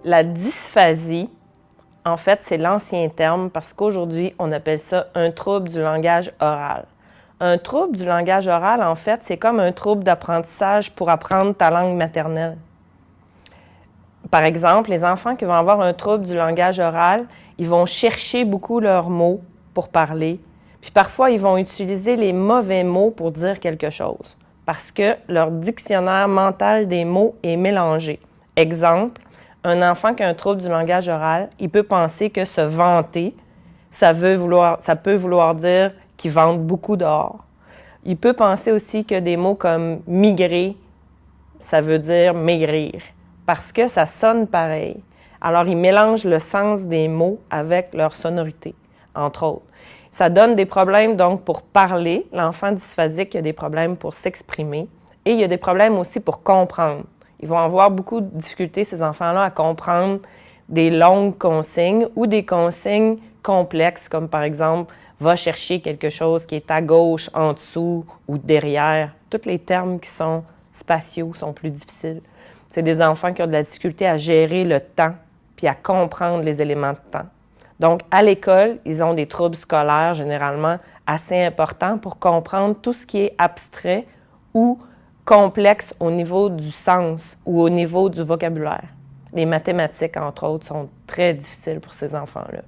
La dysphasie, en fait, c'est l'ancien terme parce qu'aujourd'hui, on appelle ça un trouble du langage oral. Un trouble du langage oral, en fait, c'est comme un trouble d'apprentissage pour apprendre ta langue maternelle. Par exemple, les enfants qui vont avoir un trouble du langage oral, ils vont chercher beaucoup leurs mots pour parler. Puis parfois, ils vont utiliser les mauvais mots pour dire quelque chose parce que leur dictionnaire mental des mots est mélangé. Exemple, un enfant qui a un trouble du langage oral, il peut penser que se vanter, ça peut vouloir dire qu'il vante beaucoup dehors. Il peut penser aussi que des mots comme migrer, ça veut dire maigrir, parce que ça sonne pareil. Alors, ils mélangent le sens des mots avec leur sonorité, entre autres. Ça donne des problèmes, donc, pour parler. L'enfant dysphasique, il a des problèmes pour s'exprimer et il y a des problèmes aussi pour comprendre. Ils vont avoir beaucoup de difficultés, ces enfants-là, à comprendre des longues consignes ou des consignes complexes, comme par exemple, va chercher quelque chose qui est à gauche, en dessous ou derrière. Tous les termes qui sont spatiaux sont plus difficiles. C'est des enfants qui ont de la difficulté à gérer le temps puis à comprendre les éléments de temps. Donc, à l'école, ils ont des troubles scolaires généralement assez importants pour comprendre tout ce qui est abstrait ou complexe au niveau du sens ou au niveau du vocabulaire. Les mathématiques, entre autres, sont très difficiles pour ces enfants-là.